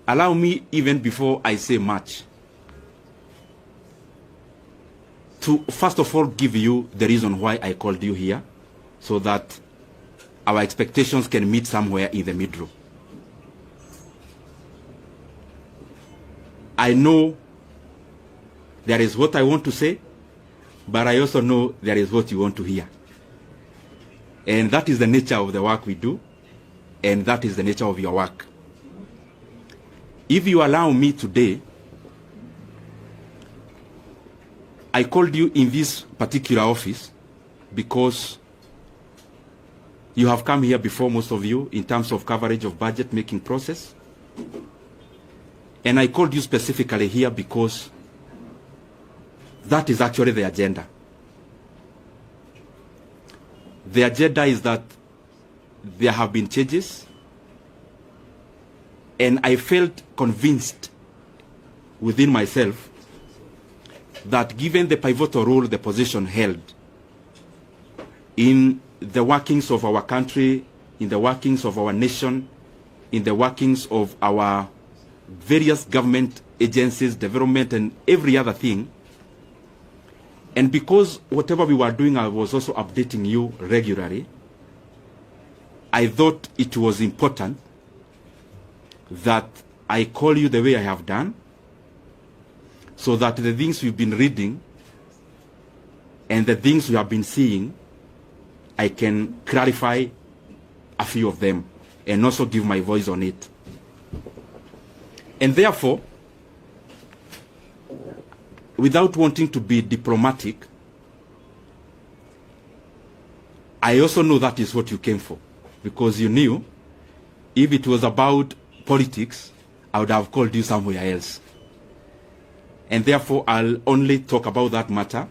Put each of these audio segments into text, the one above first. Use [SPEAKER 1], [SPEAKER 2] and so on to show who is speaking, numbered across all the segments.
[SPEAKER 1] allow me, even before I say much, to first of all give you the reason why I called you here, so that our expectations can meet somewhere in the middle. I know there is what I want to say, but I also know there is what you want to hear. And that is the nature of the work we do, and that is the nature of your work. If you allow me today, I called you in this particular office because you have come here before, most of you, in terms of coverage of budget making process. And I called you specifically here because that is actually the agenda. The agenda is that there have been changes, and I felt convinced within myself that given the pivotal role the position held in the workings of our country, in the workings of our nation, in the workings of our various government agencies, development, and every other thing, and because whatever we were doing, I was also updating you regularly, I thought it was important that I call you the way I have done, so that the things we've been reading and the things we have been seeing, I can clarify a few of them and also give my voice on it. And therefore, without wanting to be diplomatic, I also know that is what you came for, because you knew if it was about politics, I would have called you somewhere else. And therefore, I'll only talk about that matter.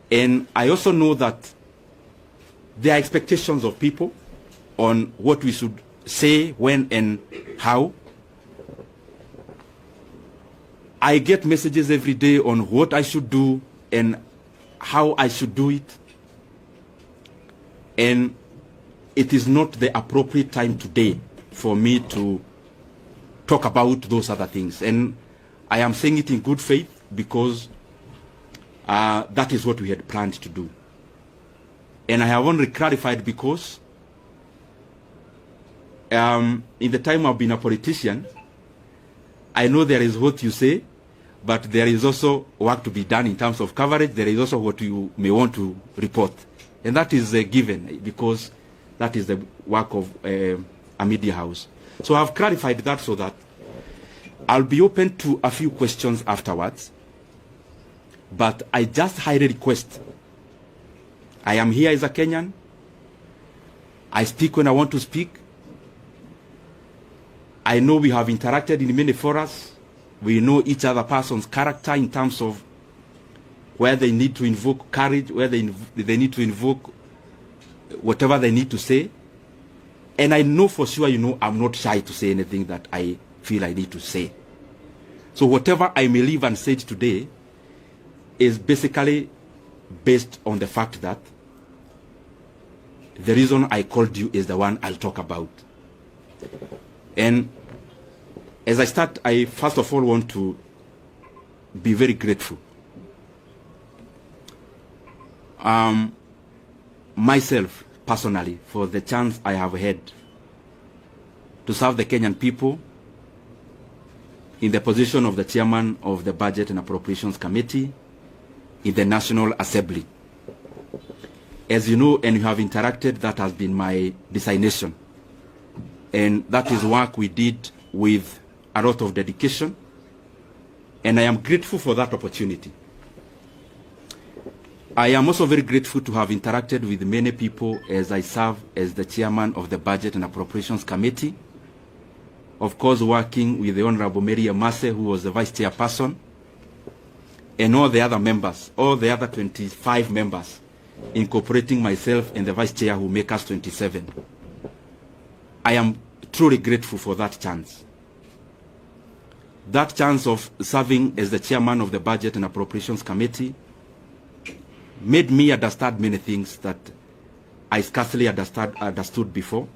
[SPEAKER 1] And I also know that there are expectations of people on what we should say, when, and how. I get messages every day on what I should do and how I should do it. And it is not the appropriate time today for me to talk about those other things. And I am saying it in good faith because that is what we had planned to do. And I have only clarified because in the time I've been a politician, I know there is what you say, but there is also work to be done in terms of coverage. There is also what you may want to report. And that is given because that is the work of a media house. So I've clarified that so that I'll be open to a few questions afterwards. But I just highly request, I am here as a Kenyan. I speak when I want to speak. I know we have interacted in many forums. We know each other person's character in terms of where they need to invoke courage, where they need to invoke whatever they need to say. And I know for sure, I'm not shy to say anything that I feel I need to say. So whatever I may leave unsaid today is basically based on the fact that the reason I called you is the one I'll talk about. And as I start, I first of all want to be very grateful. Myself, personally, for the chance I have had to serve the Kenyan people in the position of the chairman of the Budget and Appropriations Committee in the National Assembly. As you know, and you have interacted, that has been my designation. And that is work we did with a lot of dedication. And I am grateful for that opportunity. I am also very grateful to have interacted with many people as I serve as the chairman of the Budget and Appropriations Committee. Of course, working with the Honorable Mary Amase, who was the vice chairperson, and all the other members, all the other 25 members, incorporating myself and the vice chair who make us 27. I am truly grateful for that chance. That chance of serving as the chairman of the Budget and Appropriations Committee made me understand many things that I scarcely understood before.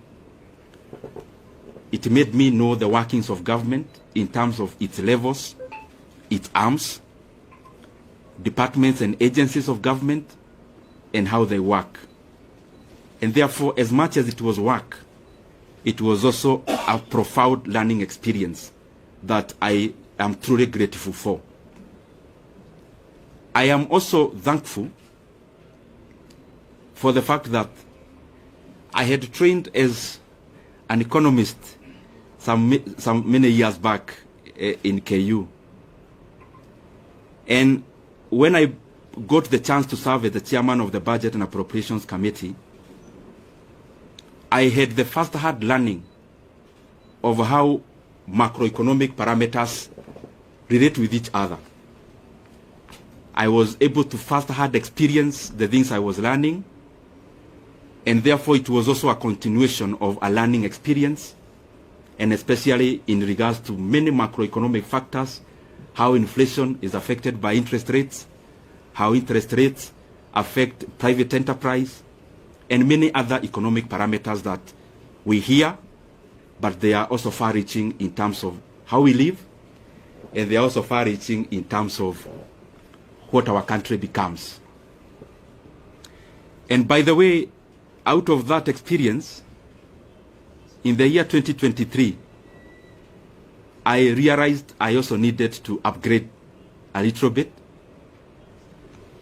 [SPEAKER 1] It made me know the workings of government in terms of its levels, its arms, departments and agencies of government, and how they work. And therefore, as much as it was work, it was also a profound learning experience that I am truly grateful for. I am also thankful for the fact that I had trained as an economist some many years back in KU. And when I got the chance to serve as the chairman of the Budget and Appropriations Committee, I had the first-hand learning of how macroeconomic parameters relate with each other. I was able to first-hand experience the things I was learning, and therefore it was also a continuation of a learning experience, and especially in regards to many macroeconomic factors, how inflation is affected by interest rates, how interest rates affect private enterprise, and many other economic parameters that we hear, but they are also far-reaching in terms of how we live, and they are also far-reaching in terms of what our country becomes. And by the way, out of that experience, in the year 2023, I realized I also needed to upgrade a little bit,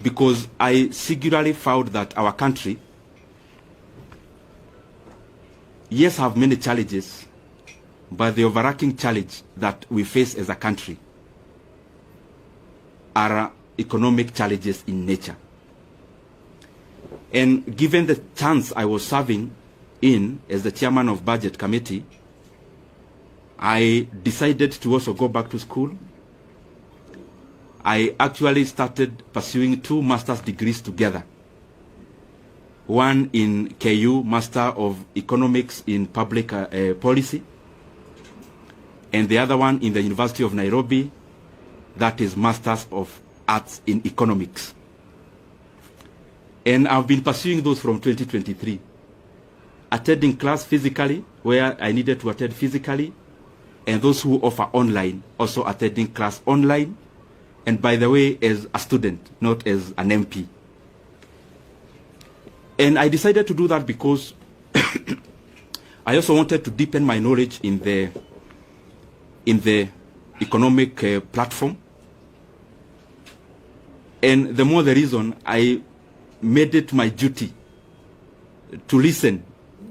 [SPEAKER 1] because I singularly found that our country, yes, have many challenges, but the overarching challenge that we face as a country are economic challenges in nature. And given the chance I was serving in as the chairman of Budget Committee, I decided to also go back to school. I actually started pursuing 2 master's degrees together. One in KU, Master of Economics in Public Policy, and the other one in the University of Nairobi, that is Masters of Arts in Economics. And I've been pursuing those from 2023, attending class physically, where I needed to attend physically, and those who offer online, also attending class online, and by the way, as a student, not as an MP. And I decided to do that because I also wanted to deepen my knowledge in the economic platform. And the more the reason, I made it my duty to listen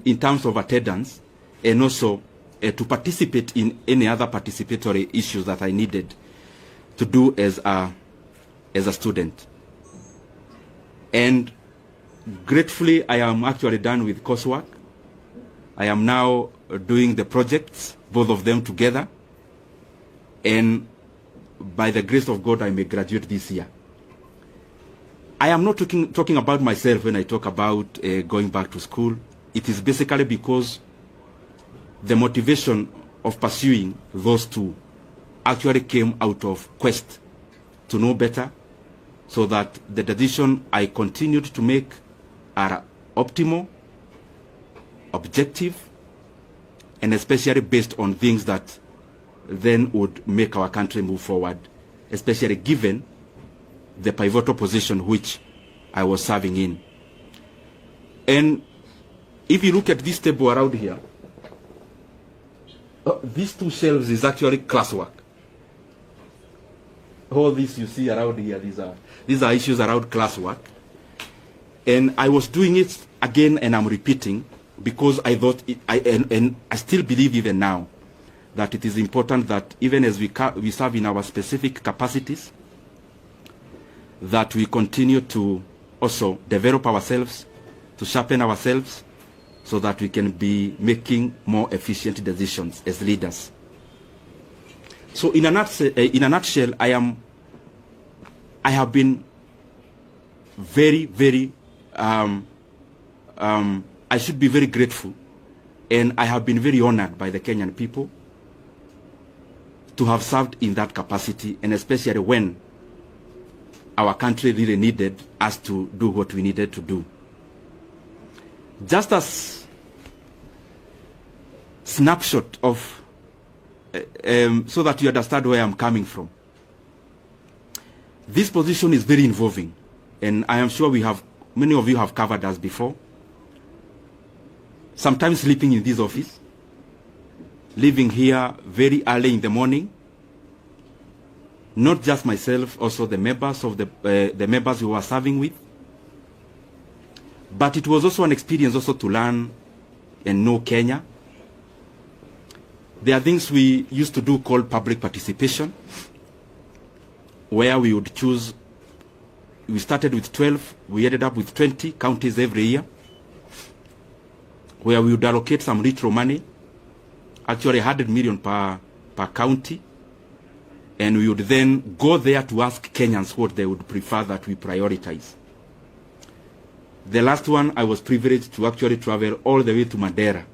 [SPEAKER 1] in terms of attendance, and also to participate in any other participatory issues that I needed to do as a student. And gratefully, I am actually done with coursework. I am now doing the projects, both of them together, and by the grace of God, I may graduate this year. I am not talking about myself when I talk about going back to school. It is basically because the motivation of pursuing those 2 actually came out of quest to know better, so that the decision I continued to make are optimal, objective, and especially based on things that then would make our country move forward, especially given the pivotal position which I was serving in. And if you look at this table around here, these 2 shelves is actually classwork. All this you see around here, these are issues around classwork. And I was doing it again, and I'm repeating, because I thought, and I still believe even now, that it is important that even as we serve in our specific capacities, that we continue to also develop ourselves, to sharpen ourselves, so that we can be making more efficient decisions as leaders. So in a nutshell, I have been very, very, I should be very grateful, and I have been very honored by the Kenyan people to have served in that capacity, and especially when our country really needed us to do what we needed to do. Just as snapshot of, so that you understand where I'm coming from. This position is very involving, and I am sure many of you have covered us before. Sometimes sleeping in this office, leaving here very early in the morning. Not just myself, also the members of the members we were serving with. But it was also an experience also to learn and know Kenya. There are things we used to do called public participation, where we would choose. We started with 12, we ended up with 20 counties every year, where we would allocate some retro money, actually 100 million per county, and we would then go there to ask Kenyans what they would prefer that we prioritize. The last one, I was privileged to actually travel all the way to Madeira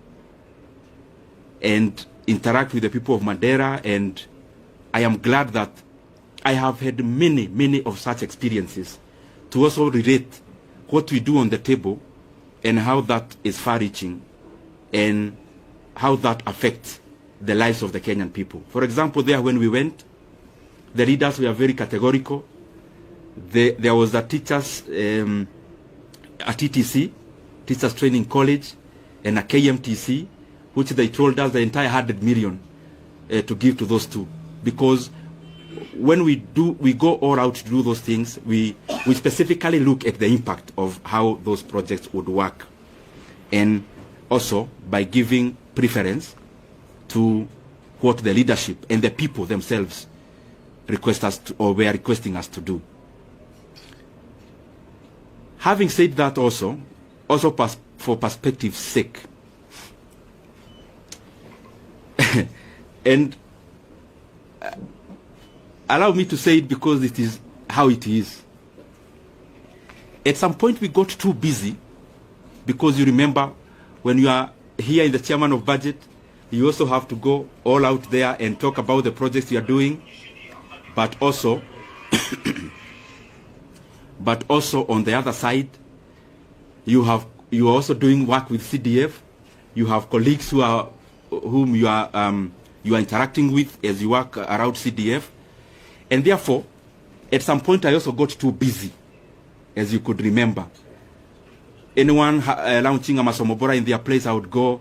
[SPEAKER 1] and interact with the people of Madeira, and I am glad that I have had many of such experiences to also relate what we do on the table and how that is far-reaching and how that affects the lives of the Kenyan people. For example, there when we went, the leaders were very categorical. There was a teachers, a TTC, Teachers Training College, and a KMTC, which they told us the entire 100 million to give to those two. Because when we go all out to do those things, we specifically look at the impact of how those projects would work. And also by giving preference to what the leadership and the people themselves request us to, or were requesting us to do. Having said that, also for perspective's sake, and allow me to say it because it is how it is. At some point we got too busy, because you remember when you are here in the chairman of budget, you also have to go all out there and talk about the projects you are doing, but also on the other side, you are also doing work with CDF. You have colleagues whom you are interacting with as you work around CDF, and therefore, at some point, I also got too busy, as you could remember. Anyone launching a Masomobora in their place, I would go,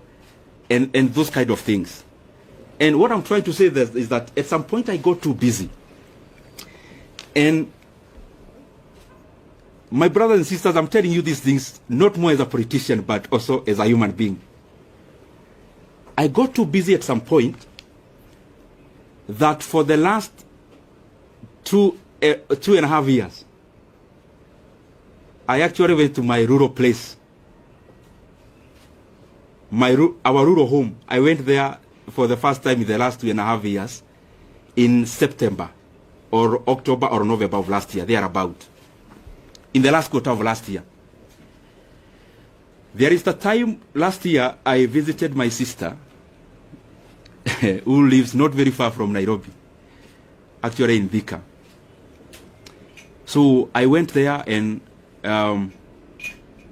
[SPEAKER 1] and those kind of things. And what I'm trying to say is that at some point I got too busy. And my brothers and sisters, I'm telling you these things not more as a politician, but also as a human being. I got too busy at some point that for the last 2.5 years, I actually went to my rural place, our rural home. I went there for the first time in the last 2.5 years in September or October or November of last year, thereabout, in the last quarter of last year. There is the time last year I visited my sister who lives not very far from Nairobi, actually in Thika. So I went there and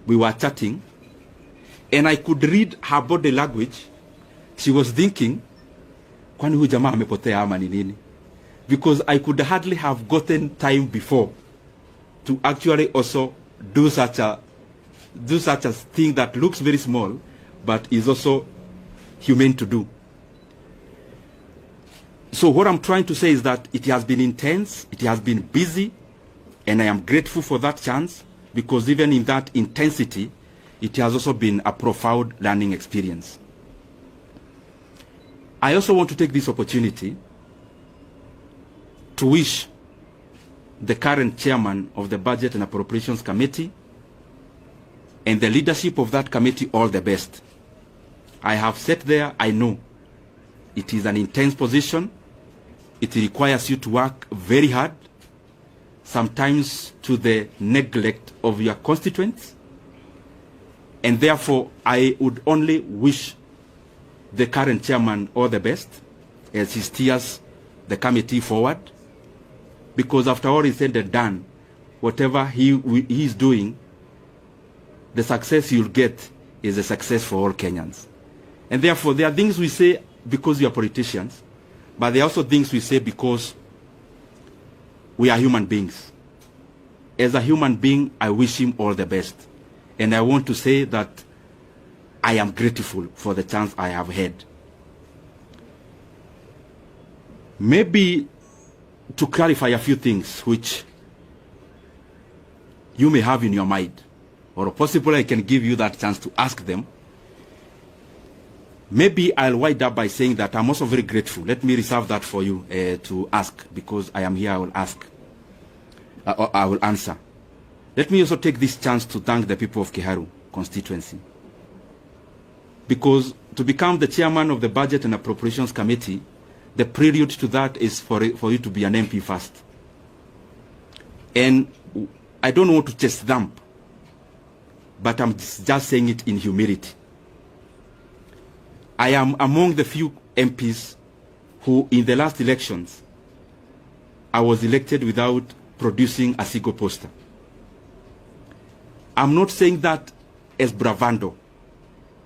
[SPEAKER 1] we were chatting, and I could read her body language. She was thinking, kwani huyu jamaa amepotea ama ni nini? Because I could hardly have gotten time before to actually also do such a thing that looks very small, but is also humane to do. So what I'm trying to say is that it has been intense, it has been busy, and I am grateful for that chance, because even in that intensity, it has also been a profound learning experience. I also want to take this opportunity to wish the current chairman of the Budget and Appropriations Committee and the leadership of that committee all the best. I have sat there, I know it is an intense position. It requires you to work very hard, sometimes to the neglect of your constituents. And therefore, I would only wish the current chairman all the best as he steers the committee forward. Because after all is said and done, whatever he is doing, the success you'll get is a success for all Kenyans. And therefore, there are things we say because we are politicians, but there are also things we say because we are human beings. As a human being, I wish him all the best. And I want to say that I am grateful for the chance I have had. Maybe to clarify a few things which you may have in your mind, or possibly I can give you that chance to ask them. Maybe I'll wind up by saying that I'm also very grateful. Let me reserve that for you to ask, because I am here, I will ask. I will answer. Let me also take this chance to thank the people of Kiharu constituency. Because to become the chairman of the Budget and Appropriations Committee, the prelude to that is for you to be an MP first. And I don't want to chest thump, but I'm just saying it in humility. I am among the few MPs who, in the last elections, I was elected without producing a single poster. I'm not saying that as bravado.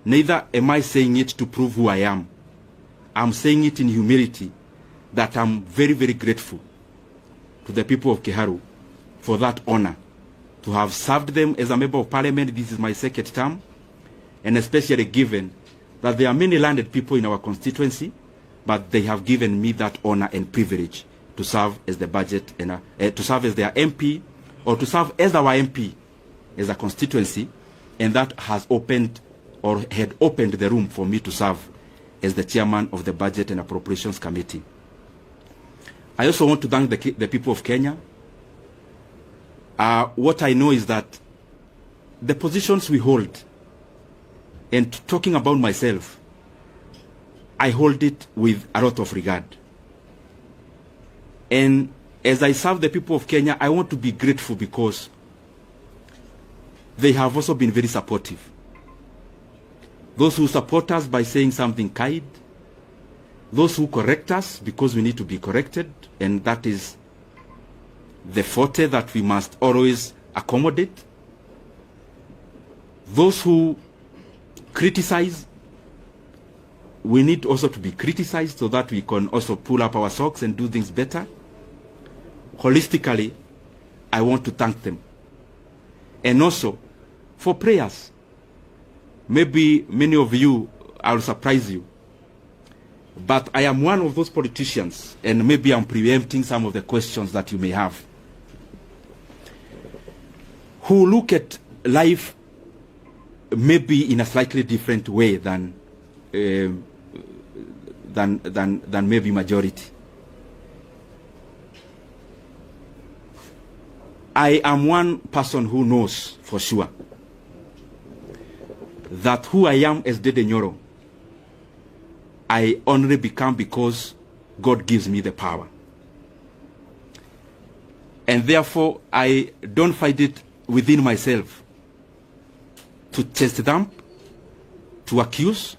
[SPEAKER 1] Neither am I saying it to prove who I am. I'm saying it in humility, that I'm very, very grateful to the people of Kiharu for that honor, to have served them as a member of parliament. This is my second term, and especially given that there are many landed people in our constituency, but they have given me that honor and privilege to serve as the budget and to serve as their MP, or to serve as our MP as a constituency, and that has opened, or had opened, the room for me to serve as the chairman of the Budget and Appropriations Committee. I also want to thank the people of Kenya. What I know is that the positions we hold, and talking about myself, I hold it with a lot of regard. And as I serve the people of Kenya, I want to be grateful because they have also been very supportive. Those who support us by saying something kind, those who correct us because we need to be corrected, and that is the forte that we must always accommodate. Those who criticize, we need also to be criticized so that we can also pull up our socks and do things better. Holistically, I want to thank them. And also for prayers. Maybe many of you, I'll surprise you, but I am one of those politicians, and maybe I'm preempting some of the questions that you may have, who look at life maybe in a slightly different way than maybe majority. I am one person who knows for sure that who I am as Ndindi Nyoro, I only become because God gives me the power. And therefore, I don't find it within myself to chest thump, to accuse.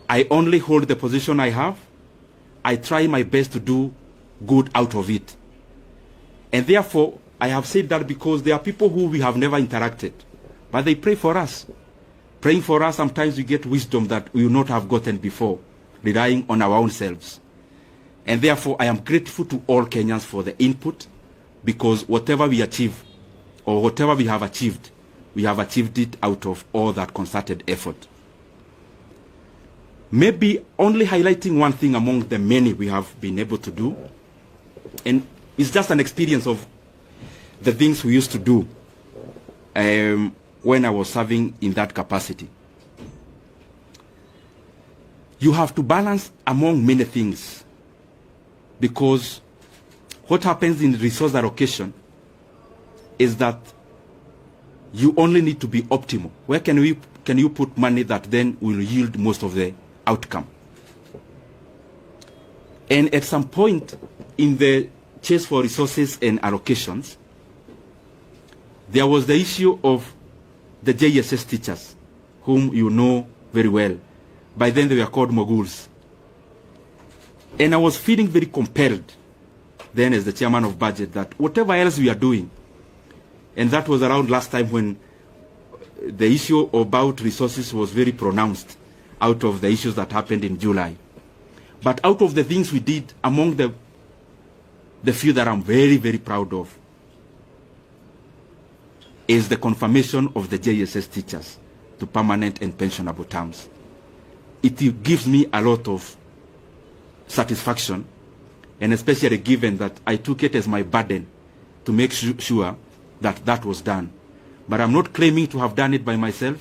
[SPEAKER 1] I only hold the position I have. I try my best to do good out of it. And therefore, I have said that because there are people who we have never interacted, but they pray for us. Praying for us, sometimes we get wisdom that we will not have gotten before, relying on our own selves. And therefore, I am grateful to all Kenyans for the input, because whatever we achieve, or whatever we have achieved it out of all that concerted effort. Maybe only highlighting one thing among the many we have been able to do, and it's just an experience of the things we used to do when I was serving in that capacity. You have to balance among many things, because what happens in resource allocation is that you only need to be optimal. Where can you put money that then will yield most of the outcome? And at some point in the chase for resources and allocations, there was the issue of the JSS teachers, whom you know very well. By then they were called moguls. And I was feeling very compelled then as the chairman of budget that whatever else we are doing, and that was around last time when the issue about resources was very pronounced, out of the issues that happened in July. But out of the things we did, among the few that I'm very, very proud of, is the confirmation of the JSS teachers to permanent and pensionable terms. It gives me a lot of satisfaction, and especially given that I took it as my burden to make sure that that was done. But I'm not claiming to have done it by myself.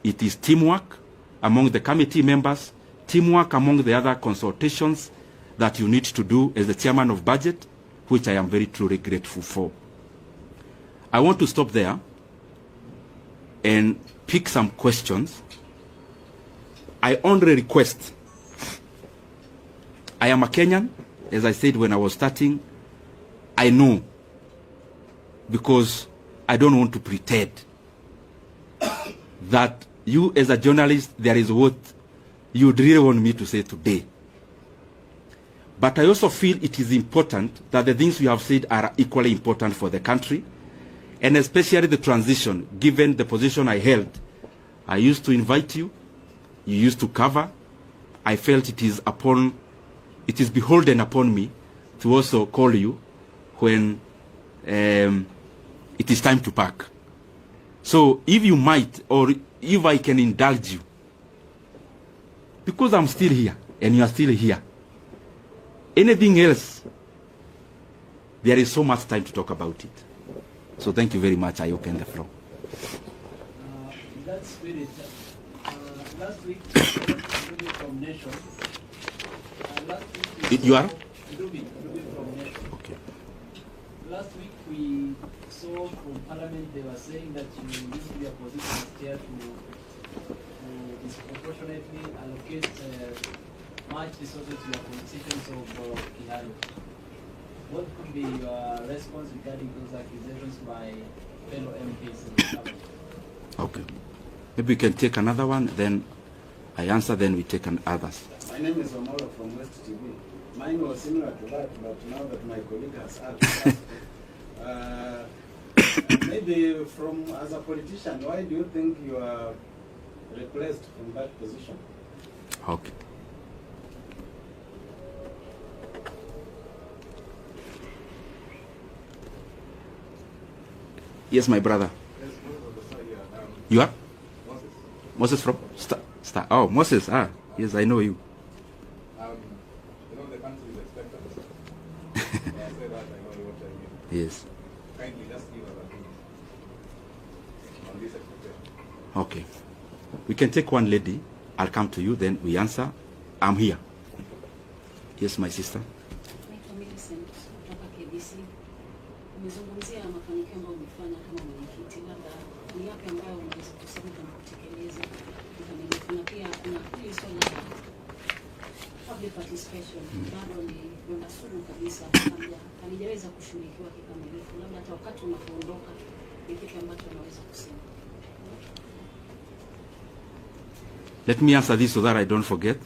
[SPEAKER 1] It is teamwork among the committee members, teamwork among the other consultations that you need to do as the chairman of budget, which I am very truly grateful for. I want to stop there and pick some questions. I only request, I am a Kenyan, as I said when I was starting. I know, because I don't want to pretend that you as a journalist, there is what you really want me to say today. But I also feel it is important that the things we have said are equally important for the country, and especially the transition, given the position I held. I used to invite you, you used to cover. I felt it is beholden upon me to also call you when it is time to pack. So if you might, or if I can indulge you, because I'm still here and you are still here, anything else, there is so much time to talk about it. So thank you very much. I open the floor.
[SPEAKER 2] That's spirit. Last week, from Nation. Last week
[SPEAKER 1] You are?
[SPEAKER 2] Ruby from Nation.
[SPEAKER 1] Okay.
[SPEAKER 2] Last week we saw from Parliament they were saying that you used to be a position as chair to disproportionately allocate much resources to your constituents of Kiharu. What could be your response regarding those accusations by fellow MPs in the government?
[SPEAKER 1] Okay. Maybe we can take another one, then I answer, then we take others.
[SPEAKER 3] My name is Omolo from West TV. Mine was similar to that, but now that my colleague has asked, maybe as a politician, why do you think you are replaced from that position?
[SPEAKER 1] Okay. Yes, my brother.
[SPEAKER 3] Yes,
[SPEAKER 1] You are?
[SPEAKER 3] Moses.
[SPEAKER 1] Moses from Star. Oh, Moses. Yes, I know you.
[SPEAKER 3] The country is expectant. When I say that, I know what I mean.
[SPEAKER 1] Yes.
[SPEAKER 3] Kindly just give us a hint on this expectation.
[SPEAKER 1] Okay. We can take one lady. I'll come to you, then we answer. I'm here. Yes, my sister.
[SPEAKER 4] Umezungumzia mafanikio ambayo umefanya kama mwenyekiti, labda ni yapi ambayo unaweza kusema kama kutekeleza kikamilifu, na pia kuna hili swala la public participation bado ni sugu kabisa, halijaweza kushughulikiwa kikamilifu, labda hata wakati unapoondoka ni kitu ambacho unaweza kusema.
[SPEAKER 1] Let me answer this so that I don't forget,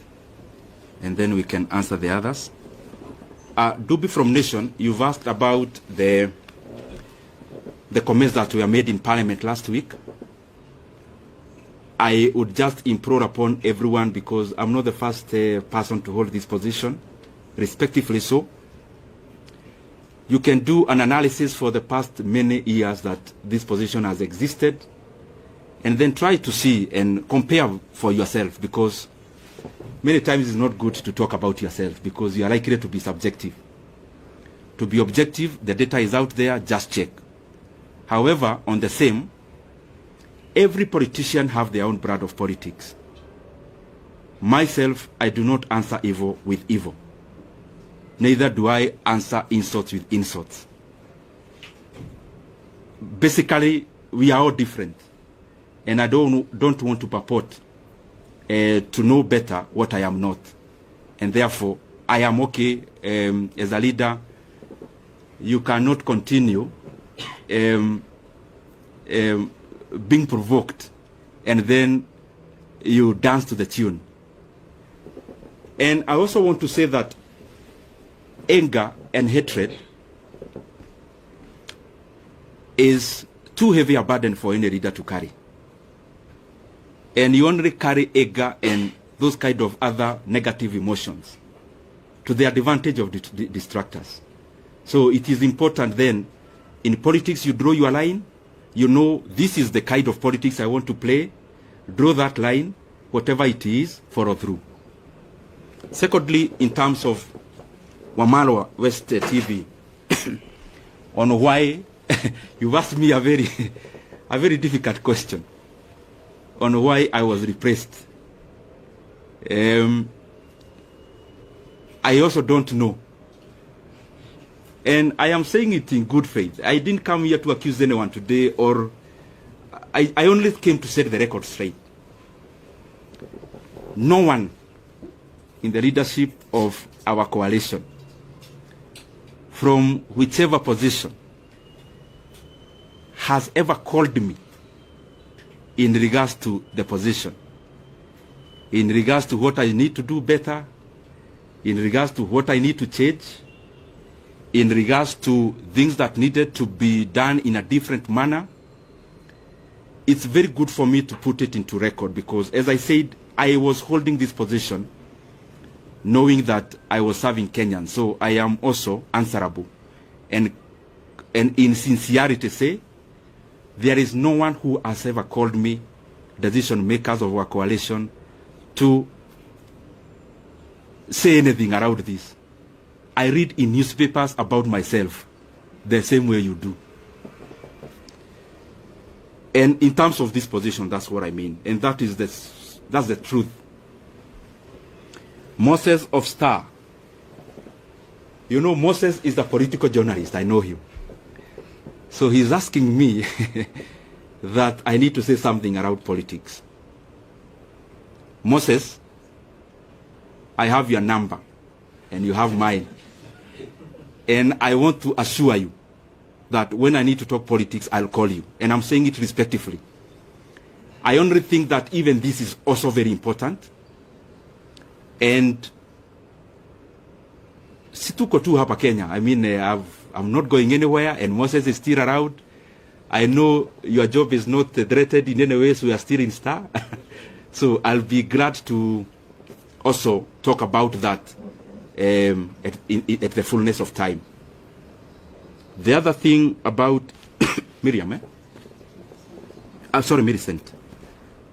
[SPEAKER 1] and then we can answer the others. Dubi from Nation, you've asked about the comments that were made in Parliament last week. I would just implore upon everyone, because I'm not the first person to hold this position, respectively so. You can do an analysis for the past many years that this position has existed, and then try to see and compare for yourself, because many times it's not good to talk about yourself, because you are likely to be subjective. To be objective, the data is out there, just check. However, on the same, every politician have their own brand of politics. Myself, I do not answer evil with evil. Neither do I answer insults with insults. Basically, we are all different. And I don't want to purport to know better what I am not. And therefore, I am okay as a leader. You cannot continue being provoked and then you dance to the tune. And I also want to say that anger and hatred is too heavy a burden for any leader to carry. And you only carry anger and those kind of other negative emotions to the advantage of the distractors. So it is important then, in politics you draw your line, you know this is the kind of politics I want to play, draw that line, whatever it is, follow through. Secondly, in terms of Wamalwa West TV, on why, you've asked me a very difficult question on why I was repressed. I also don't know. And I am saying it in good faith. I didn't come here to accuse anyone today, or I only came to set the record straight. No one in the leadership of our coalition, from whichever position, has ever called me in regards to the position, in regards to what I need to do better, in regards to what I need to change, in regards to things that needed to be done in a different manner. It's very good for me to put it into record, because as I said, I was holding this position knowing that I was serving Kenyans, so I am also answerable. And in sincerity say, there is no one who has ever called me, decision makers of our coalition, to say anything around this. I read in newspapers about myself the same way you do. And in terms of this position, that's what I mean. And that's the truth. Moses of Star. You know, Moses is the political journalist. I know him. So he's asking me that I need to say something around politics. Moses, I have your number and you have mine. And I want to assure you that when I need to talk politics, I'll call you. And I'm saying it respectfully. I only think that even this is also very important. And situko tu hapa Kenya. I mean, I'm not going anywhere, and Moses is still around. I know your job is not threatened in any way, so we are still in Star. So I'll be glad to also talk about that at the fullness of time. The other thing about Miriam, sorry, Millicent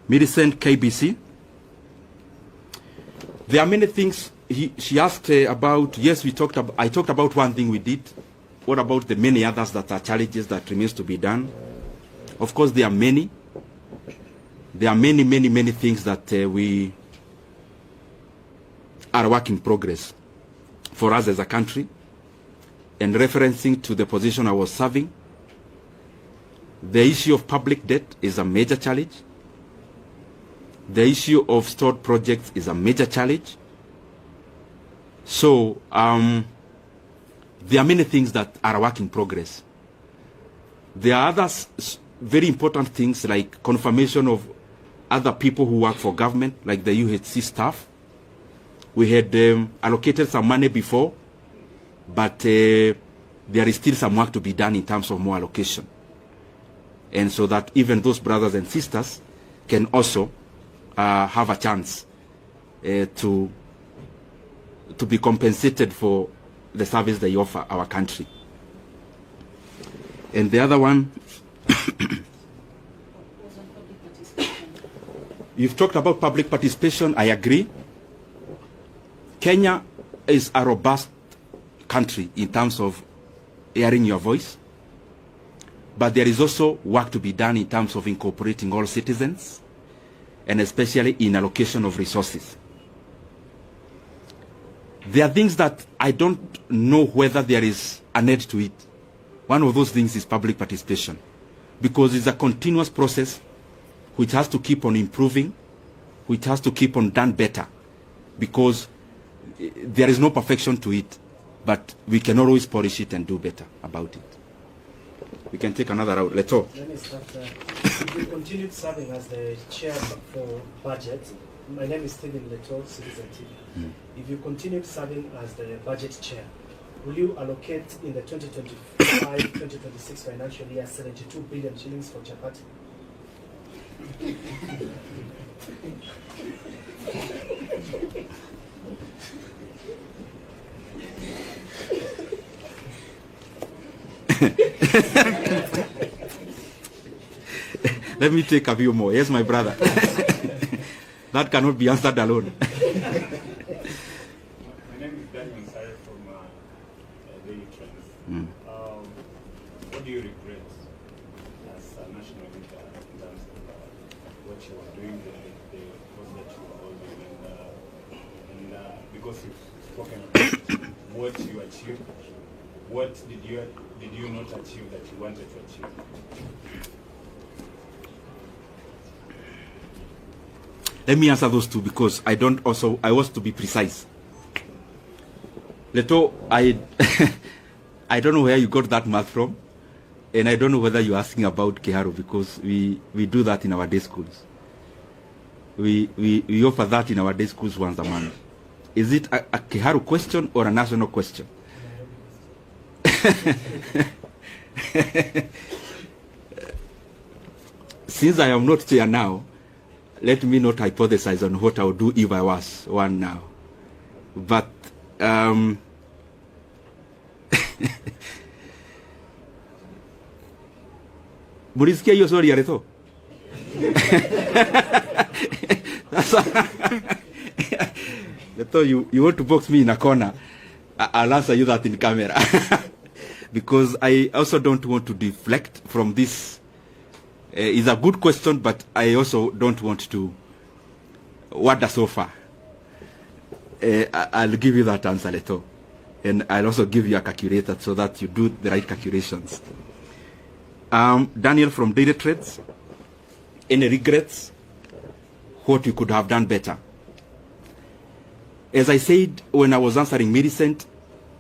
[SPEAKER 1] KBC. There are many things she asked about. Yes, I talked about one thing we did. What about the many others that are challenges that remains to be done? Of course, there are many. There are many things that we are work in progress for us as a country. And referencing to the position I was serving, the issue of public debt is a major challenge. The issue of stored projects is a major challenge. So there are many things that are a work in progress. There are other very important things like confirmation of other people who work for government, like the UHC staff. We had allocated some money before, but there is still some work to be done in terms of more allocation. And so that even those brothers and sisters can also have a chance to be compensated for the service they offer our country. And the other one, you've talked about public participation. I agree. Kenya is a robust country in terms of hearing your voice, but there is also work to be done in terms of incorporating all citizens, and especially in allocation of resources. There are things that I don't know whether there is a need to it. One of those things is public participation, because it's a continuous process which has to keep on improving, which has to keep on done better, because there is no perfection to it, but we can always polish it and do better about it. We can take another route. Leto.
[SPEAKER 5] Let me start. If you continued serving as the chair for budget, my name is Stephen Leto, Citizen TV. If you continued serving as the budget chair, will you allocate in the 2025-2026 financial year 72 billion shillings for Chapati?
[SPEAKER 1] Let me take a few more. Yes, my brother. That cannot be answered alone.
[SPEAKER 6] My name is Daniel Sare from Daily Trends. What do you regret as a national leader in terms of what you are doing, the course that you are holding, and because you've spoken about what you achieved, what did you not achieve that you wanted to achieve?
[SPEAKER 1] Let me answer those two because I want to be precise. Leto, I don't know where you got that math from, and I don't know whether you're asking about Keharu because we do that in our day schools. We offer that in our day schools once a month. Is it a Keharu question or a national question? Since I am not chair now, let me not hypothesize on what I would do if I was one now. But mulisikia hiyo swali ya Leto? Leto, you want to box me in a corner? I'll answer you that in camera. Because I also don't want to deflect from this. It's a good question, but I also don't want to wander so far. I'll give you that answer later. And I'll also give you a calculator so that you do the right calculations. Daniel from Daily Trades. Any regrets? What you could have done better? As I said when I was answering Millicent,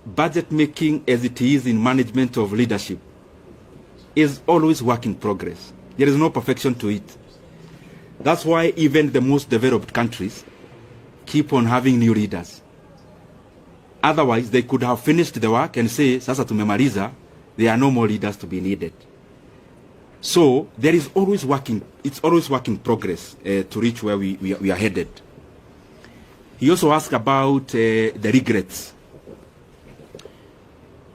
[SPEAKER 1] budget making as it is in management of leadership is always work in progress. There is no perfection to it. That's why even the most developed countries keep on having new leaders. Otherwise, they could have finished the work and say, sasa tumemaliza, there are no more leaders to be needed. So there is always it's always work in progress to reach where we are headed. He also asked about the regrets.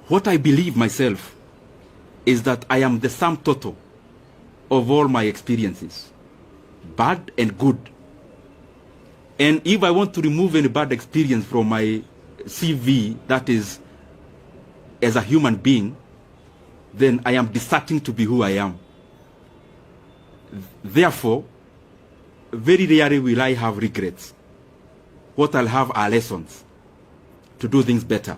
[SPEAKER 1] What I believe myself is that I am the sum total of all my experiences, bad and good. And if I want to remove any bad experience from my CV, that is, as a human being, then I am deserting to be who I am. Therefore, very rarely will I have regrets. What I'll have are lessons to do things better.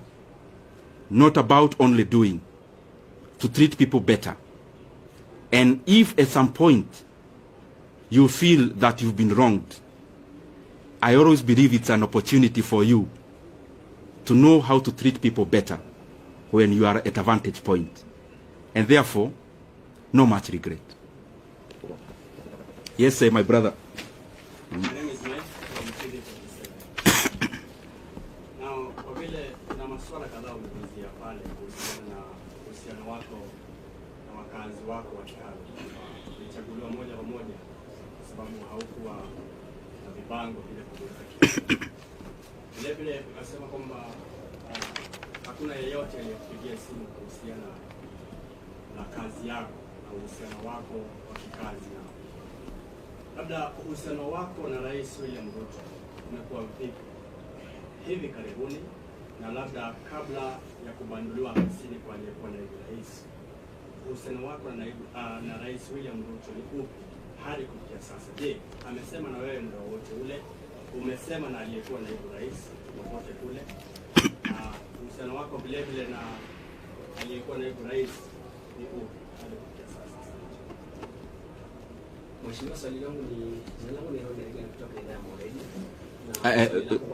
[SPEAKER 1] Not about only doing, to treat people better. And if at some point you feel that you've been wronged, I always believe it's an opportunity for you to know how to treat people better when you are at a vantage point. And therefore, no much regret. Yes, my brother.
[SPEAKER 7] My name is Mike from Ndindi Now, kwa vile kuna masuala kadhaa umezungumzia pale kuhusiana na uhusiano wako na wakazi wako wa Kiharu. Ulichaguliwa moja kwa moja kwa sababu haukuwa na vibango vile kuweza Kiharu. Vile vile ukasema kwamba hakuna yeyote aliyekupigia simu kuhusiana na kazi yako na uhusiano wako wa kikazi nao. Labda uhusiano wako na Rais William Ruto umekuwa vipi hivi karibuni, na labda kabla ya kubanduliwa ofisini kwa aliyekuwa naibu rais, uhusiano wako na Rais William Ruto ni upi hadi kufikia sasa? Je, amesema na wewe muda wote ule? Umesema na aliyekuwa naibu rais popote kule? Uhusiano wako vile vile na aliyekuwa naibu rais ni upi hadi kufikia sasa?
[SPEAKER 2] Mheshimiwa, swali langu ni jina langu ni Ronnie Regan kutoka idhaa ya Moredi.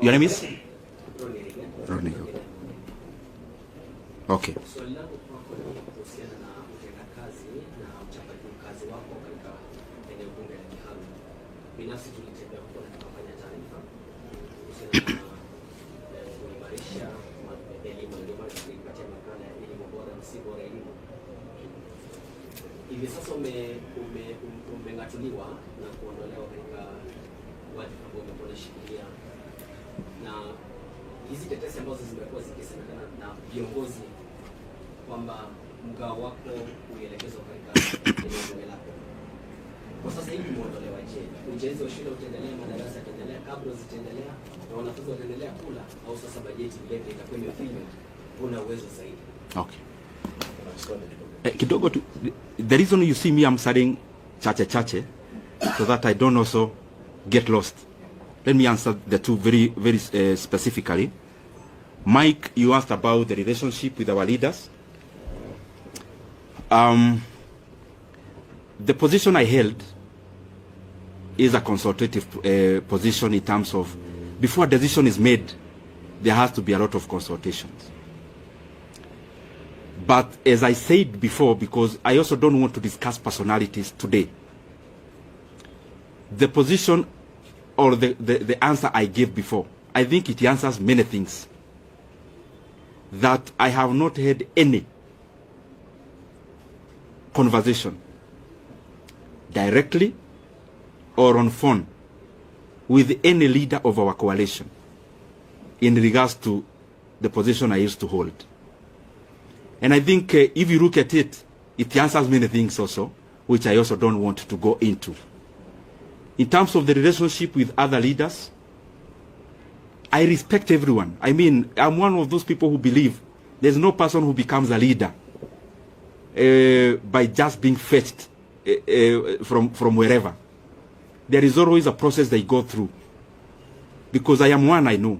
[SPEAKER 1] Your name is?
[SPEAKER 2] Ronnie Regan.
[SPEAKER 1] Ronnie. Okay.
[SPEAKER 2] Swali langu kwako ni kuhusiana na utendakazi na mchakato kazi wako katika eneo bunge la Kiharu. Binafsi tulitembea huko na tukafanya taarifa kuhusiana na kuimarisha elimu, ndio maana tulipatia makala ya elimu bora, msingi bora elimu.
[SPEAKER 8] hivi sasa umeng'atuliwa na kuondolewa katika wadhifa ambao umekuwa unashikilia, na hizi tetesi ambazo zimekuwa zikisemekana na viongozi kwamba mgao wako uelekezwa katika eneo lako, kwa sasa hivi umeondolewa. Je, ujenzi wa shule utaendelea, madarasa yataendelea, kabla zitaendelea na wanafunzi wataendelea kula, au sasa bajeti vile itakuwa imefinywa, kuna uwezo zaidi?
[SPEAKER 1] Okay. Kidogo tu, the reason you see me I'm saying chache so that I don't also get lost. Let me answer the two very specifically. Mike, you asked about the relationship with our leaders. The position I held is a consultative position in terms of before a decision is made, there has to be a lot of consultations. But as I said before, because I also don't want to discuss personalities today, the position or the answer I gave before, I think it answers many things. That I have not had any conversation directly or on phone with any leader of our coalition in regards to the position I used to hold. And I think if you look at it, it answers many things also, which I also don't want to go into. In terms of the relationship with other leaders, I respect everyone. I mean, I'm one of those people who believe there's no person who becomes a leader by just being fetched from wherever. There is always a process they go through. Because I am one, I know.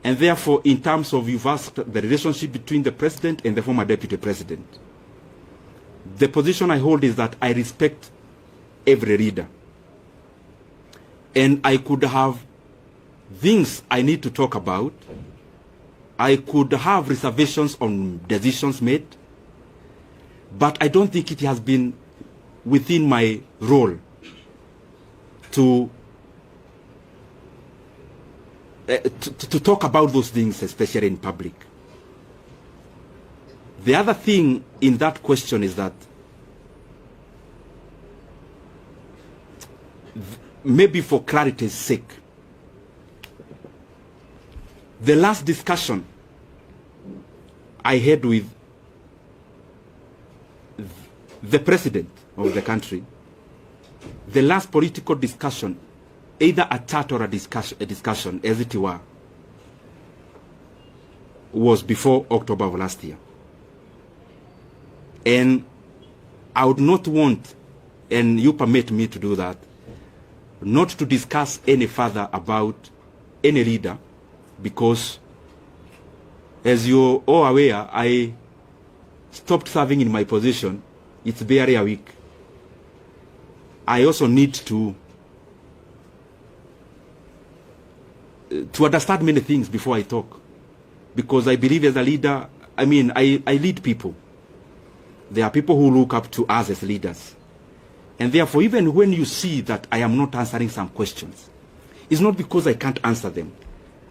[SPEAKER 1] And therefore, in terms of, you've asked the relationship between the president and the former deputy president, the position I hold is that I respect every leader. And I could have things I need to talk about. I could have reservations on decisions made. But I don't think it has been within my role to talk about those things, especially in public. The other thing in that question is that maybe for clarity's sake, the last discussion I had with the president of the country, the last political discussion, either a chat or a discussion, as it were, was before October of last year. And I would not want, and you permit me to do that, not to discuss any further about any leader, because as you're all aware, I stopped serving in my position. It's barely a week. I also need to understand many things before I talk. Because I believe as a leader, I mean, I lead people. There are people who look up to us as leaders. And therefore, even when you see that I am not answering some questions, it's not because I can't answer them.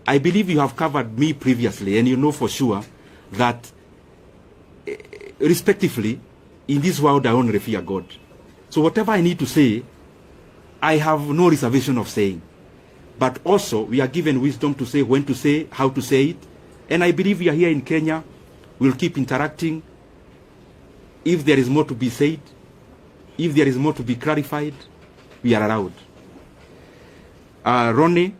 [SPEAKER 1] I believe you have covered me previously, and you know for sure that, respectively, in this world I only fear God. So whatever I need to say, I have no reservation of saying. But also, we are given wisdom to say when to say, how to say it. And I believe we are here in Kenya. We'll keep interacting. If there is more to be said, if there is more to be clarified, we are allowed. Ronnie,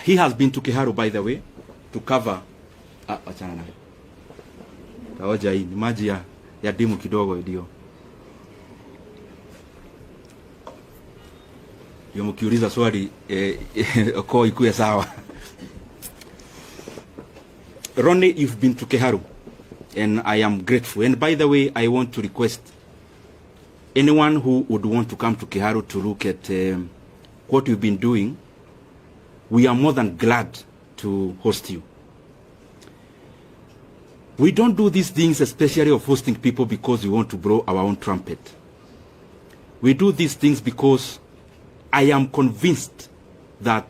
[SPEAKER 1] he has been to Kiharu, by the way, to cover. Achana na taoja hii ni maji ya dimu kidogo ndio. Mkiuliza swali kwa ikuwe sawa. Ronnie, you've been to Kiharu, and I am grateful. And by the way, I want to request anyone who would want to come to Kiharu to look at what you've been doing. We are more than glad to host you. We don't do these things, especially of hosting people, because we want to blow our own trumpet. We do these things because I am convinced that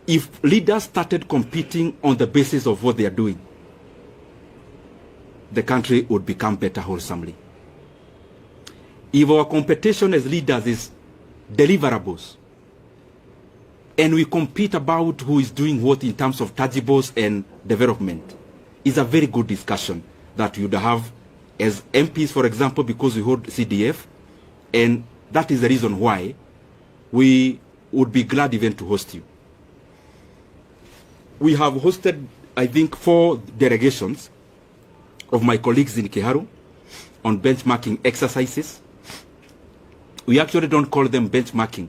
[SPEAKER 1] if leaders started competing on the basis of what they are doing, the country would become better wholesomely. If our competition as leaders is deliverables, and we compete about who is doing what in terms of tangibles and development, is a very good discussion that you'd have as MPs, for example, because we hold CDF, and that is the reason why we would be glad even to host you. We have hosted, I think, 4 delegations of my colleagues in Kiharu on benchmarking exercises. We actually don't call them benchmarking.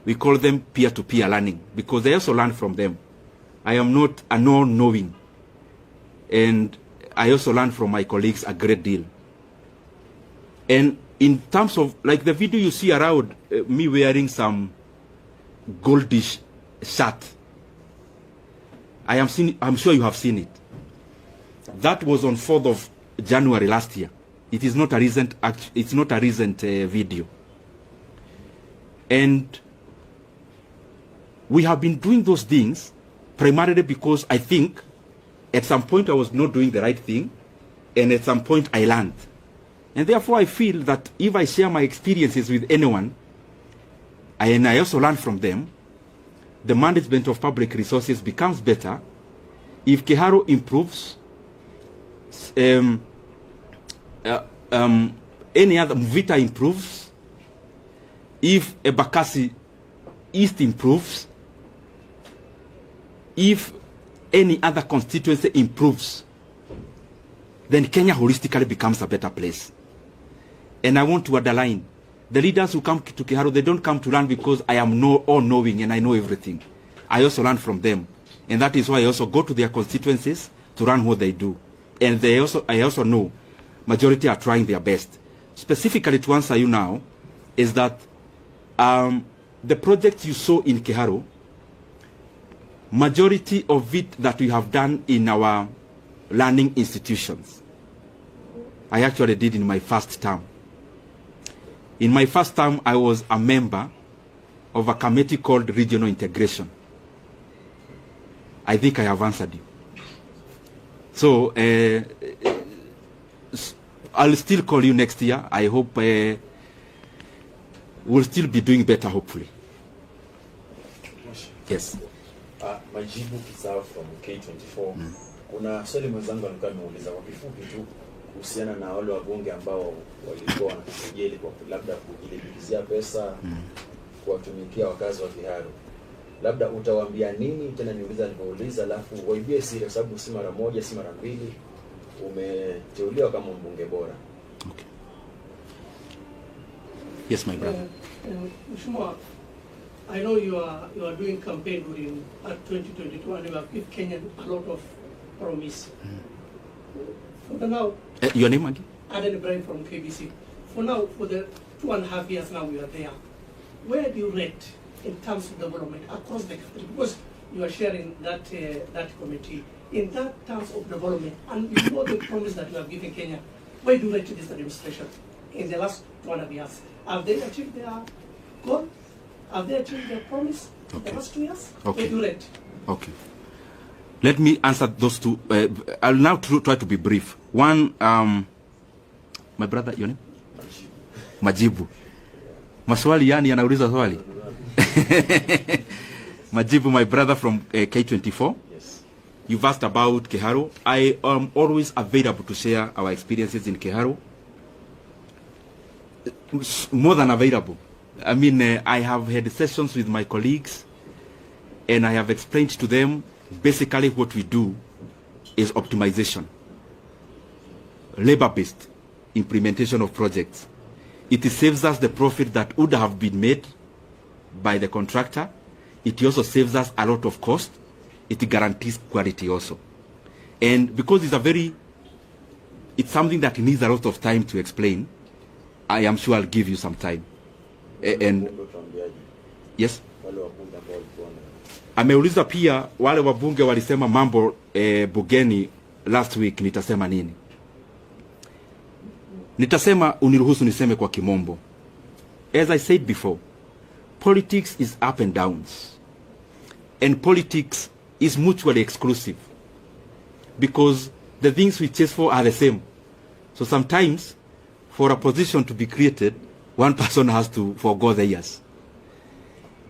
[SPEAKER 1] We call them peer-to-peer learning, because I also learn from them. I am not a non-knowing. And I also learn from my colleagues a great deal. And in terms of, like the video you see around, me wearing some goldish shirt, I'm sure you have seen it. That was on 4th of January last year. It is not a recent, it's not a recent video. And we have been doing those things primarily because I think at some point I was not doing the right thing, and at some point I learned. And therefore I feel that if I share my experiences with anyone, and I also learn from them, the management of public resources becomes better. If Kiharu improves, any other Mvita improves, if Ebakasi East improves, if any other constituency improves, then Kenya holistically becomes a better place. And I want to underline, the leaders who come to Kiharu, they don't come to learn because I am all-knowing and I know everything. I also learn from them. And that is why I also go to their constituencies to learn what they do. And I also know majority are trying their best. Specifically to answer you now, is that the project you saw in Kiharu, majority of it that we have done in our learning institutions, I actually did in my first term. In my first term, I was a member of a committee called Regional Integration. I think I have answered you. So, I'll still call you next year. I hope we'll still be doing better, hopefully. Yes.
[SPEAKER 9] Majibu Kisao from K24. Kuna swali mwenzangu alikuwa ameuliza kwa kifupi tu kuhusiana na wale wabunge ambao walikuwa wanakujeli kwa labda kujilipizia pesa kuwatumikia wakazi wa Kiharu. Labda utawaambia nini? Tena niuliza alipouliza, alafu waibie siri kwa sababu si mara moja si mara mbili umeteuliwa kama mbunge bora.
[SPEAKER 1] Okay. Yes, my brother.
[SPEAKER 10] Mheshimiwa, I know you are doing campaign during 2022 and you have given Kenya a lot of promise. For now,
[SPEAKER 1] your name again?
[SPEAKER 10] Aden Ibrahim from KBC. For now, for the 2.5 years now we are there, where do you rate in terms of development across the country? Because you are sharing that that committee. In that terms of development, and you know the promise that you have given Kenya, where do you rate this administration in the last 2.5 years? Have they achieved their goal? Have they achieved their promise in the last 2 years?
[SPEAKER 1] Okay.
[SPEAKER 10] Where do you rate?
[SPEAKER 1] Okay. Let me answer those two. I'll now try to be brief. One, my brother, your name? Majibu. Maswali yani anauliza swali. Majibu, my brother from K24.
[SPEAKER 9] Yes.
[SPEAKER 1] You've asked about Kiharu. I am always available to share our experiences in Kiharu. More than available. I mean, I have had sessions with my colleagues and I have explained to them basically what we do is optimization, labor-based implementation of projects. It saves us the profit that would have been made by the contractor. It also saves us a lot of cost. It guarantees quality also. And because it's something that needs a lot of time to explain, I am sure I'll give you some time. And yes, ameuliza pia wale wabunge walisema mambo bugeni last week, nitasema nini? Nitasema, uniruhusu niseme kwa kimombo. As I said before, politics is up and downs. and politics is mutually exclusive, because the things we chase for are the same. So sometimes, for a position to be created, one person has to forgo the years.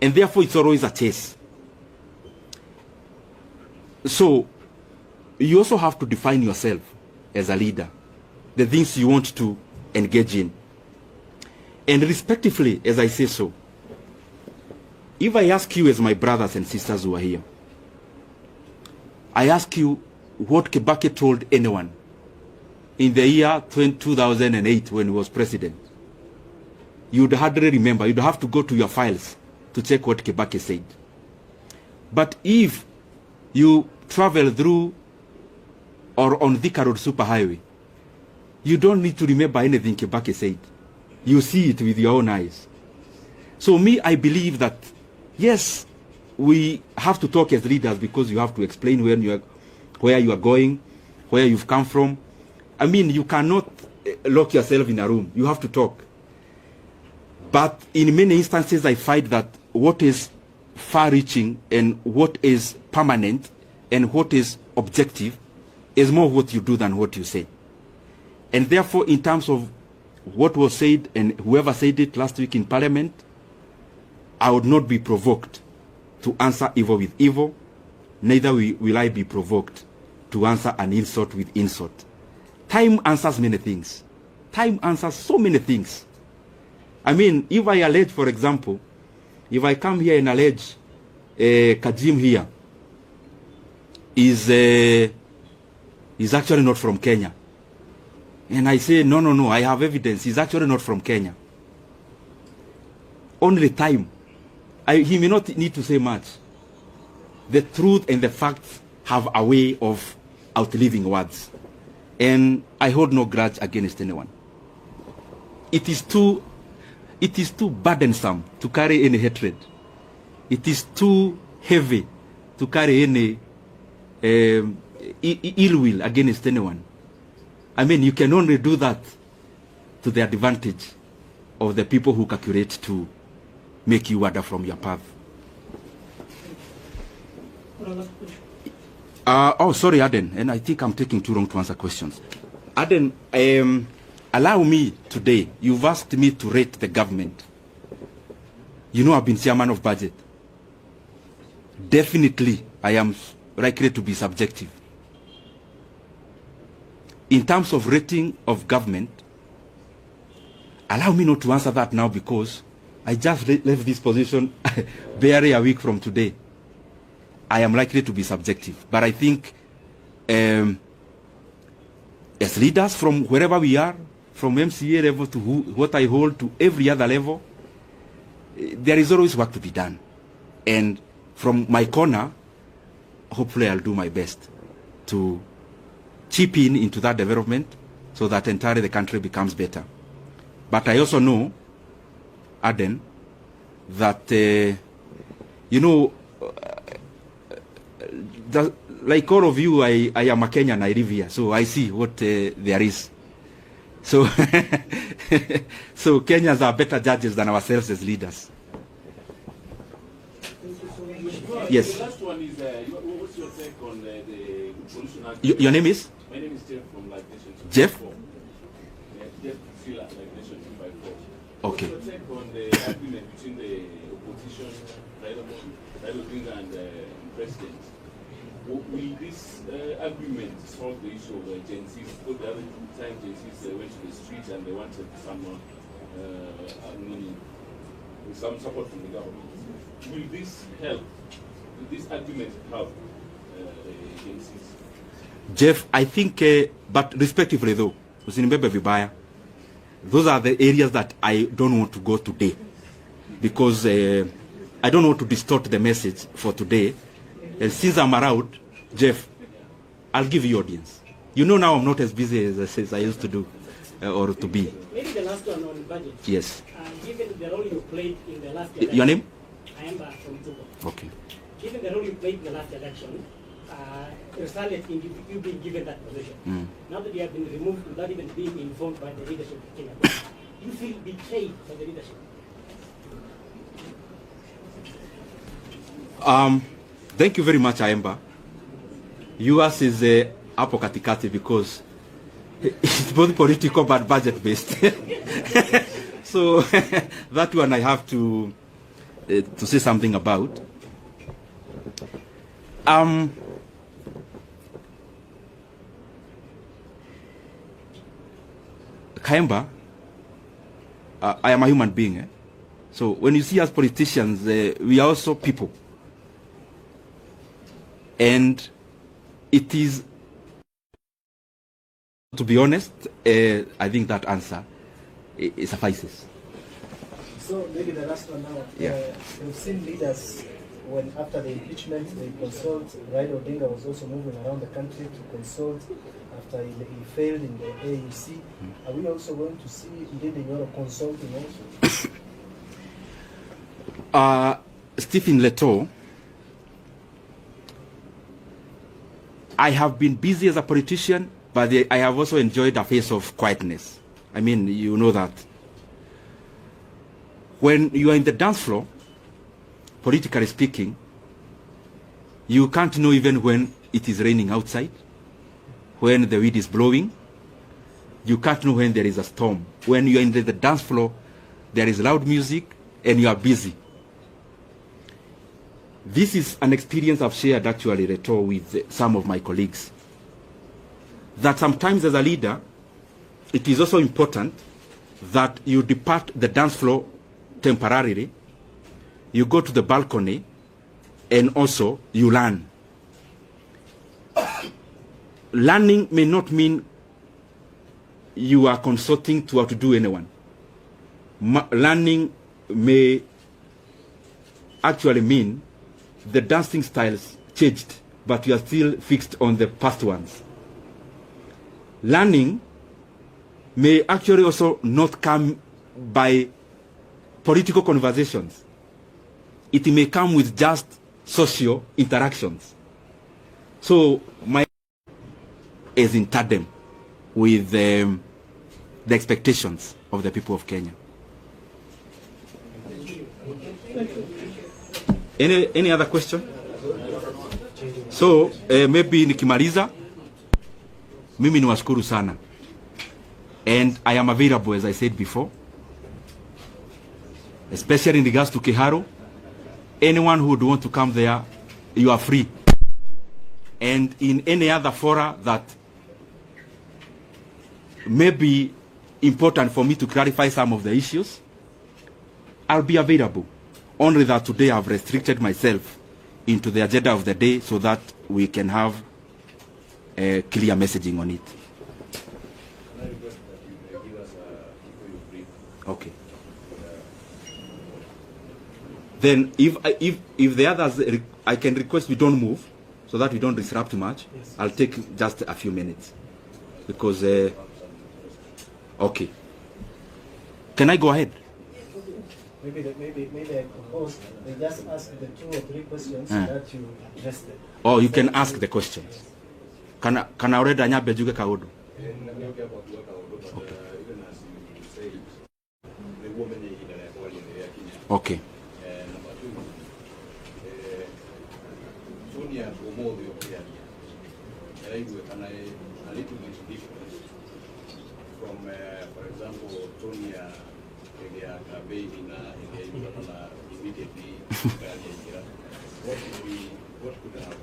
[SPEAKER 1] And therefore, it's always a chase. So, you also have to define yourself as a leader, the things you want to engage in. And respectively, as I say so, if I ask you as my brothers and sisters who are here, I ask you what Kibaki told anyone in the year 2008 when he was president, you'd hardly remember. You'd have to go to your files to check what Kibaki said. But if you travel through or on Thika Road Superhighway, you don't need to remember anything Kibaki said. You see it with your own eyes. So me, I believe that, yes, we have to talk as leaders because you have to explain where you are going, where you've come from. I mean, you cannot lock yourself in a room. You have to talk. But in many instances, I find that what is far-reaching and what is permanent and what is objective is more what you do than what you say. And therefore, in terms of what was said and whoever said it last week in Parliament, I would not be provoked to answer evil with evil, neither will I be provoked to answer an insult with insult. Time answers many things. Time answers so many things. I mean, if I allege, for example, if I come here and allege Kajim here is actually not from Kenya, and I say, no, I have evidence, he's actually not from Kenya. Only time. He may not need to say much. The truth and the facts have a way of outliving words. And I hold no grudge against anyone. It is too burdensome to carry any hatred. It is too heavy to carry any ill will against anyone. I mean, you can only do that to the advantage of the people who calculate to make you wander from your path. Oh, sorry, Aden, and I think I'm taking too long to answer questions. Aden, allow me today, you've asked me to rate the government. You know I've been chairman of budget. Definitely, I am likely to be subjective. In terms of rating of government, allow me not to answer that now because I just left this position barely a week from today. I am likely to be subjective. But I think as leaders from wherever we are, from MCA level to what I hold to every other level, there is always work to be done. And from my corner, hopefully I'll do my best to chip in into that development so that entirely the country becomes better. But I also know, Aden, that, like all of you, I am a Kenyan, I live here, so I see what there is. So, so Kenyans are better judges than ourselves as leaders. Yes.
[SPEAKER 11] The last one is, what's your take on the solution?
[SPEAKER 1] Your name is?
[SPEAKER 11] My name is Jeff from Live Nation 254.
[SPEAKER 1] Jeff?
[SPEAKER 11] Yeah, Jeff Sila, Live Nation 254.
[SPEAKER 1] Okay.
[SPEAKER 11] What's your take on the agreement between the opposition, Raila Odinga, and the president? Will this agreement solve the issue of Gen Zs? Because the other time Gen Zs went to the streets and they wanted some support from the government. Will this help? Will this agreement help Gen Zs?
[SPEAKER 1] Jeff, I think, but respectively though, those are the areas that I don't want to go today because I don't want to distort the message for today. And since I'm around, Jeff, I'll give you audience. You know now I'm not as busy as I used to do or to be.
[SPEAKER 5] Maybe the last one on budget.
[SPEAKER 1] Yes.
[SPEAKER 5] Given the role you played in the last election.
[SPEAKER 1] Your name?
[SPEAKER 5] I am from Togo.
[SPEAKER 1] Okay.
[SPEAKER 5] Given the role you played in the last election, resulted in you being given that position. Now that you have been removed without even being informed by the leadership of Kenya, you feel betrayed by the leadership?
[SPEAKER 1] Thank you very much, Aemba. Yours is hapo katikati because it's both political but budget based. So that one I have to say something about. Kaemba, I am a human being. So when you see us politicians, we are also people. And it is, to be honest, I think that answer it suffices.
[SPEAKER 5] So maybe the last one now.
[SPEAKER 1] Yeah.
[SPEAKER 5] We've seen leaders when after the impeachment they consult. Raila Odinga was also moving around the country to consult after he failed in the AUC. Are we also going to see Ndindi Nyoro consulting also?
[SPEAKER 1] Stephen Leto, I have been busy as a politician, but I have also enjoyed a phase of quietness. I mean, you know that. When you are in the dance floor, politically speaking, you can't know even when it is raining outside, when the wind is blowing. You can't know when there is a storm. When you are in the dance floor, there is loud music and you are busy. This is an experience I've shared actually, Reto, with some of my colleagues. That sometimes as a leader, it is also important that you depart the dance floor temporarily, you go to the balcony, and also you learn. Learning may not mean you are consulting to outdo anyone. Learning may actually mean the dancing styles changed, but you are still fixed on the past ones. Learning may actually also not come by political conversations. It may come with just social interactions. So my is in tandem with the expectations of the people of Kenya. Any other question? So maybe nikimaliza, mimi niwashukuru sana. And I am available, as I said before, especially in regards to Keharo. Anyone who would want to come there, you are free. And in any other fora that may be important for me to clarify some of the issues, I'll be available. Only that today I've restricted myself into the agenda of the day so that we can have a clear messaging on it.
[SPEAKER 6] Can I request that you give us a brief?
[SPEAKER 1] Okay. Then if the others, I can request we don't move so that we don't disrupt much. Yes. I'll take just a few minutes because, okay. Can I go ahead?
[SPEAKER 5] Maybe I propose they just ask the 2 or 3 questions that you addressed.
[SPEAKER 1] Oh, you can ask the questions. Kana already anyabe juge kaudu. Okay.
[SPEAKER 6] A little bit different from, for example, Tonia immediately. What could have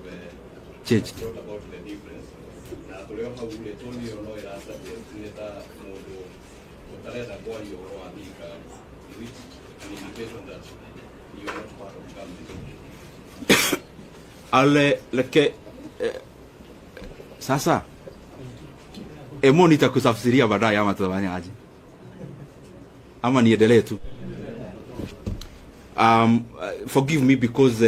[SPEAKER 1] changed
[SPEAKER 6] brought about the difference? Na tulio hau ule Tonia no era asa kuleta modo utaleta kwa hiyo roadika, which an indication that you are not part of government.
[SPEAKER 1] Like sasa emo nitakusafsiria baadaye ama tutafanya aje? Ama niendelee tu? Forgive me because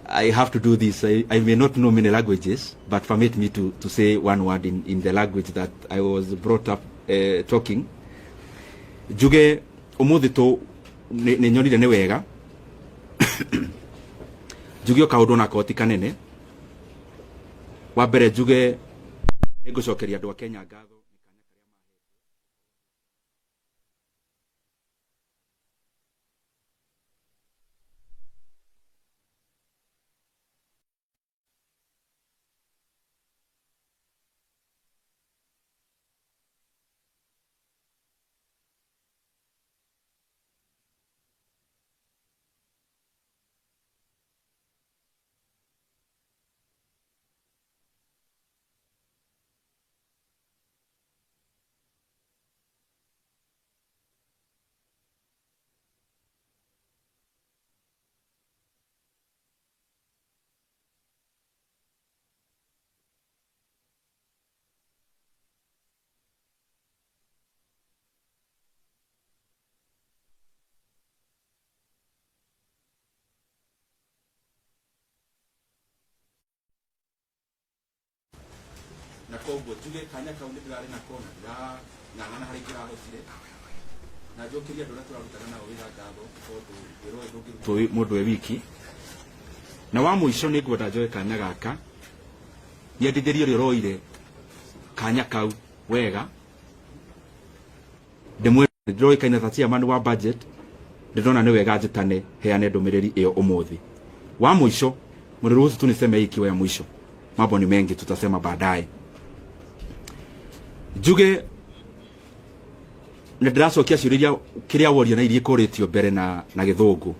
[SPEAKER 1] I have to do this. I may not know many languages, but permit me to say one word in the language that I was brought up talking. Juge umuthi to ne nyonire ne wega. Juge o kaundu na koti kanene. Wa mbere juge nigucokeria andu a Kenya ngatho. na koguo tuge kanya kau nĩ ndĩrarĩ na kona ng'ang'ana harĩ kĩrahotire na njokeria andũ arĩa tũrarutana nao wĩra ngatho tondũ wĩra ũyũ ndũngĩrutwo mũndũ e wiki. Na wa mũico nĩ ngwenda njoe kanya gaka nyendithĩrie ũrĩa ũroire kanya kau wega ndĩroĩkaine ta chairman wa budget ndĩrona nĩ wega njĩtane heane ndũmĩrĩri ĩyo ũmũthĩ. Wa mũico mniruhusu tu niseme hii ikiwa ya mwisho, mambo ni mengi tutasema baadaye. Njuge nä ndä racokia ciå kä rä a woria na irie kå rä tio mbere na gä thå ngå.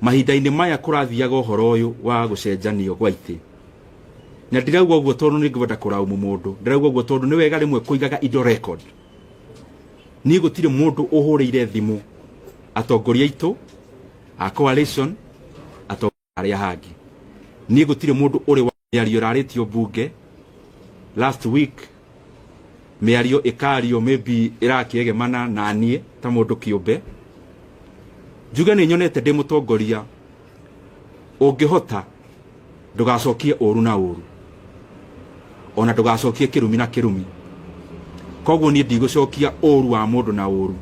[SPEAKER 1] Mahinda-inä maya kå rathiaga å horo å yå wa gå cenjanio gwa itä, na ndirauga å guo tondå nä ngwenda kå raumu må ndå, ndirauga å guo tondå nä wega rä mwe kå igaga indo record. Niä gå tirä må ndå å hå rä ire thimå atongoria aitå a coalition atongoria arĩa hangĩ. Niĩ gũtirĩ mũndũ ũrĩ wa mĩario rarĩtio mbunge last week, mĩario ĩkario maybe ĩrakĩegemana na niĩ ta mũndũ kĩũmbe. Njuge nĩ nyonete ndĩ mũtongoria ũngĩhota ndũgacokie ũru na ũru, ona ndũgacokie kĩrumi na kĩrumi. Koguo niĩ ndigũcokia ũru wa mũndũ na ũru,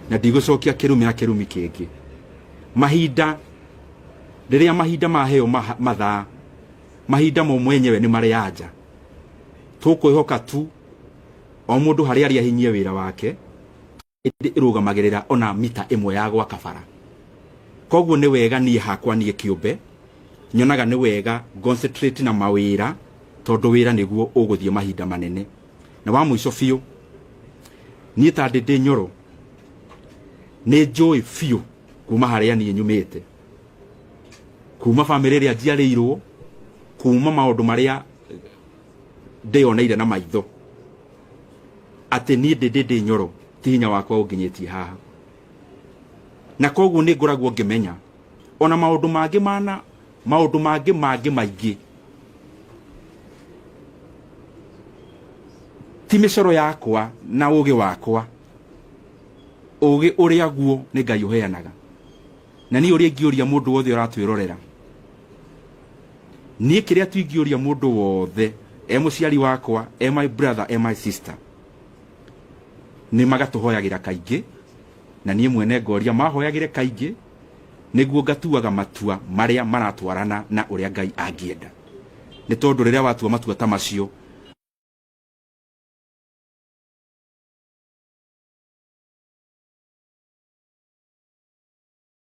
[SPEAKER 1] na ndigũcokia kĩrumi na kĩrumi kĩngĩ. Mahinda rĩrĩa mahinda maheo mathaa, mahinda mo mwenyewe nĩ marĩ anja. Tũkwĩhoka tu o mũndũ harĩa arĩ ahinyie wĩra wake ĩrũgamagĩrĩra ona mita ĩmwe ya gwaka bara. Koguo nĩ wega niĩ hakwa niĩ kĩũmbe nyonaga nĩ wega concentrate na mawĩra, tondũ wĩra nĩguo ũgũthiĩ mahinda manene. Na wa mũico biũ, niĩ ta Ndindi Nyoro nĩ njũĩ biũ kuma harĩa niĩ nyumĩte, kuma family ĩrĩa njiarĩirwo, kuma maũndũ marĩa ndĩoneire na maitho, atĩ niĩ Ndindi Nyoro ti hinya wakwa ũnginyĩtie haha. Na koguo nĩ ngoragwo ngĩmenya ona maũndũ mangĩ maingĩ ti mĩcoro yakwa na ũgĩ wakwa, ũgĩ ũrĩa guo nĩ Ngai ũheanaga. Na niĩ ũrĩa ingĩũria mũndũ wothe ũratwĩrorera, niĩ kĩrĩa tu ingĩũria mũndũ wothe mũciari wakwa, my brother, my sister, nĩ magatũhoyagĩra kaingĩ, na niĩ mwene ngoria mahoyagĩre kaingĩ, nĩguo ngatuaga matua marĩa maratwarana na ũrĩa Ngai angĩenda. Nĩ tondũ rĩrĩa watua matua ta macio